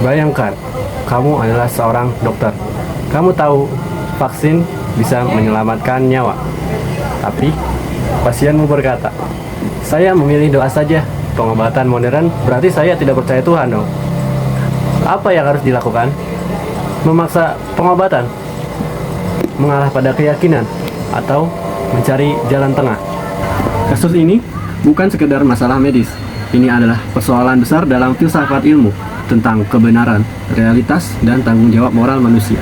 Bayangkan, kamu adalah seorang dokter. Kamu tahu vaksin bisa menyelamatkan nyawa. Tapi, pasienmu berkata, saya memilih doa saja. Pengobatan modern berarti saya tidak percaya Tuhan dong. Apa yang harus dilakukan? Memaksa pengobatan? Mengalah pada keyakinan? Atau mencari jalan tengah? Kasus ini bukan sekedar masalah medis. Ini adalah persoalan besar dalam filsafat ilmu tentang kebenaran, realitas, dan tanggung jawab moral manusia.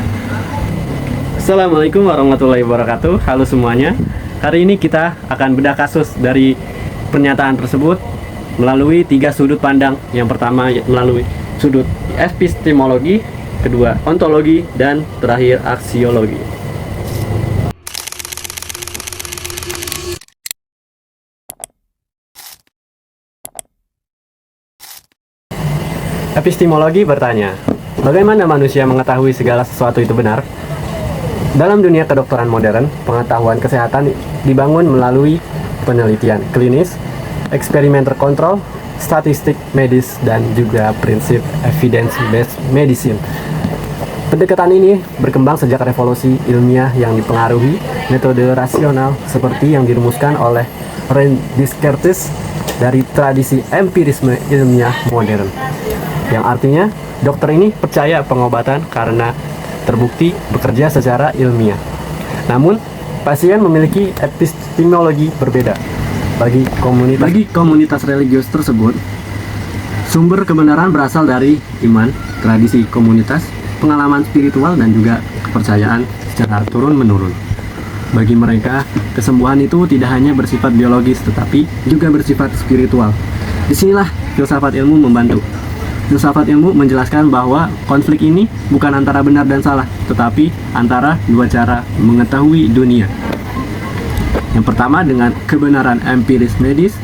Assalamualaikum warahmatullahi wabarakatuh. Halo semuanya. Hari ini kita akan bedah kasus dari pernyataan tersebut melalui 3 sudut pandang. Yang pertama melalui sudut epistemologi, kedua ontologi, dan terakhir aksiologi. Epistemologi bertanya, bagaimana manusia mengetahui segala sesuatu itu benar? Dalam dunia kedokteran modern, pengetahuan kesehatan dibangun melalui penelitian klinis, eksperimen terkontrol, statistik medis, dan juga prinsip evidence-based medicine. Pendekatan ini berkembang sejak revolusi ilmiah yang dipengaruhi metode rasional seperti yang dirumuskan oleh René Descartes dari tradisi empirisme ilmiah modern. Yang artinya, dokter ini percaya pengobatan karena terbukti bekerja secara ilmiah. Namun, pasien memiliki epistemologi berbeda. Bagi komunitas religius tersebut, sumber kebenaran berasal dari iman, tradisi komunitas, pengalaman spiritual, dan juga kepercayaan secara turun-menurun. Bagi mereka, kesembuhan itu tidak hanya bersifat biologis, tetapi juga bersifat spiritual. Disinilah filsafat ilmu membantu. Filsafat ilmu menjelaskan bahwa konflik ini bukan antara benar dan salah, tetapi antara dua cara mengetahui dunia. Yang pertama dengan kebenaran empiris medis,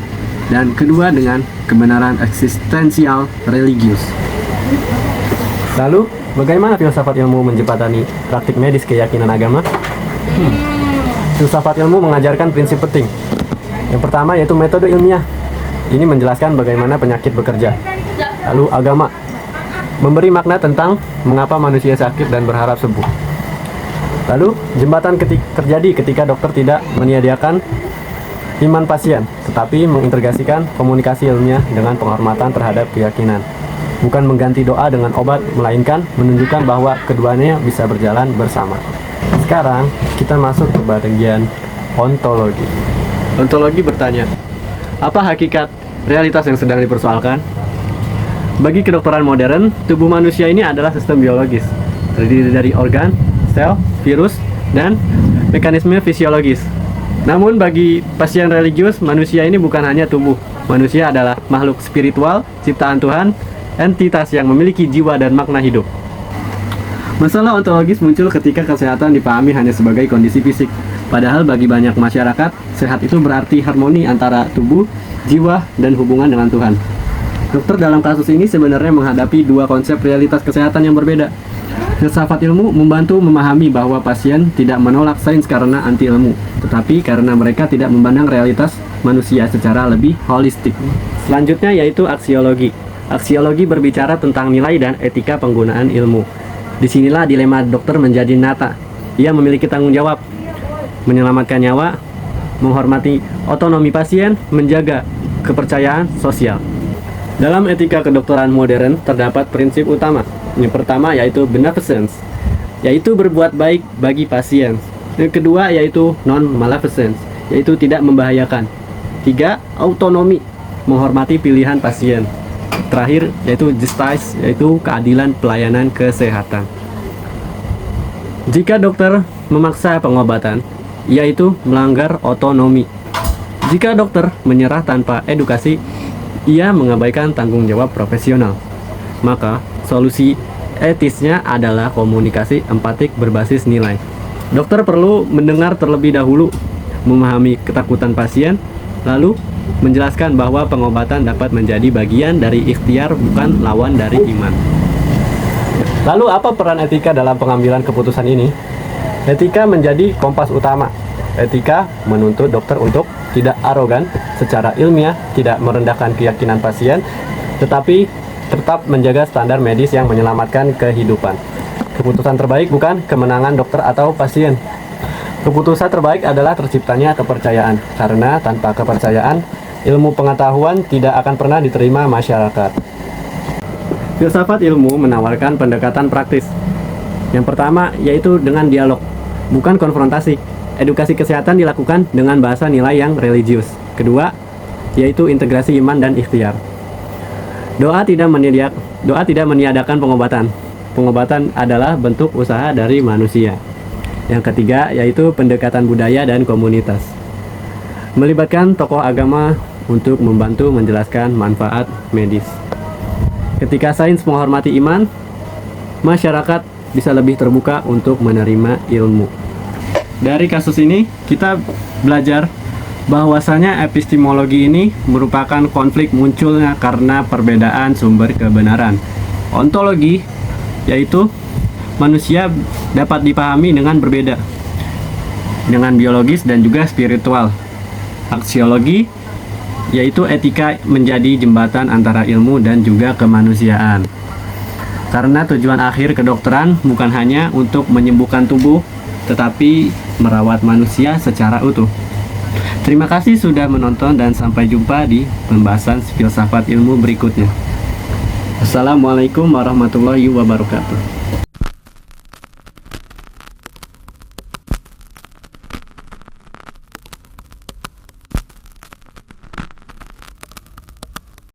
dan kedua dengan kebenaran eksistensial religius. Lalu, bagaimana filsafat ilmu menjembatani praktik medis keyakinan agama? Filsafat ilmu mengajarkan prinsip penting. Yang pertama yaitu metode ilmiah. Ini menjelaskan bagaimana penyakit bekerja. Lalu agama memberi makna tentang mengapa manusia sakit dan berharap sembuh. Lalu jembatan terjadi ketika dokter tidak menyediakan iman pasien, tetapi mengintegrasikan komunikasi ilmiah dengan penghormatan terhadap keyakinan. Bukan mengganti doa dengan obat, melainkan menunjukkan bahwa keduanya bisa berjalan bersama. Sekarang kita masuk ke bagian ontologi. Ontologi bertanya, apa hakikat realitas yang sedang dipersoalkan? Bagi kedokteran modern, tubuh manusia ini adalah sistem biologis, terdiri dari organ, sel, virus, dan mekanisme fisiologis. Namun bagi pasien religius, manusia ini bukan hanya tubuh. Manusia adalah makhluk spiritual, ciptaan Tuhan, entitas yang memiliki jiwa dan makna hidup. Masalah ontologis muncul ketika kesehatan dipahami hanya sebagai kondisi fisik. Padahal bagi banyak masyarakat, sehat itu berarti harmoni antara tubuh, jiwa, dan hubungan dengan Tuhan. Dokter dalam kasus ini sebenarnya menghadapi dua konsep realitas kesehatan yang berbeda. Filsafat ilmu membantu memahami bahwa pasien tidak menolak sains karena anti ilmu, tetapi karena mereka tidak memandang realitas manusia secara lebih holistik. Selanjutnya yaitu aksiologi. Aksiologi berbicara tentang nilai dan etika penggunaan ilmu. Disinilah dilema dokter menjadi nyata. Ia memiliki tanggung jawab menyelamatkan nyawa, menghormati otonomi pasien, menjaga kepercayaan sosial. Dalam etika kedokteran modern terdapat prinsip utama. Yang pertama yaitu beneficence, yaitu berbuat baik bagi pasien. Yang kedua yaitu non-maleficence, yaitu tidak membahayakan. 3. Autonomi, menghormati pilihan pasien. Terakhir yaitu justice, yaitu keadilan pelayanan kesehatan. Jika dokter memaksa pengobatan, yaitu melanggar otonomi. Jika dokter menyerah tanpa edukasi, ia mengabaikan tanggung jawab profesional. Maka, solusi etisnya adalah komunikasi empatik berbasis nilai. Dokter perlu mendengar terlebih dahulu, memahami ketakutan pasien, lalu menjelaskan bahwa pengobatan dapat menjadi bagian dari ikhtiar, bukan lawan dari iman. Lalu apa peran etika dalam pengambilan keputusan ini? Etika menjadi kompas utama. Etika menuntut dokter untuk tidak arogan secara ilmiah, tidak merendahkan keyakinan pasien, tetapi tetap menjaga standar medis yang menyelamatkan kehidupan. Keputusan terbaik bukan kemenangan dokter atau pasien. Keputusan terbaik adalah terciptanya kepercayaan, karena tanpa kepercayaan, ilmu pengetahuan tidak akan pernah diterima masyarakat. Filsafat ilmu menawarkan pendekatan praktis. Yang pertama yaitu dengan dialog, bukan konfrontasi. Edukasi kesehatan dilakukan dengan bahasa nilai yang religius. Kedua, yaitu integrasi iman dan ikhtiar. Doa tidak meniadakan pengobatan. Pengobatan adalah bentuk usaha dari manusia. Yang ketiga, yaitu pendekatan budaya dan komunitas. Melibatkan tokoh agama untuk membantu menjelaskan manfaat medis. Ketika sains menghormati iman, masyarakat bisa lebih terbuka untuk menerima ilmu. Dari kasus ini, kita belajar bahwasanya epistemologi ini merupakan konflik munculnya karena perbedaan sumber kebenaran. Ontologi, yaitu manusia dapat dipahami dengan berbeda, dengan biologis dan juga spiritual. Aksiologi, yaitu etika menjadi jembatan antara ilmu dan juga kemanusiaan. Karena tujuan akhir kedokteran bukan hanya untuk menyembuhkan tubuh, tetapi merawat manusia secara utuh. Terima kasih sudah menonton dan sampai jumpa di pembahasan filsafat ilmu berikutnya. Assalamualaikum warahmatullahi wabarakatuh.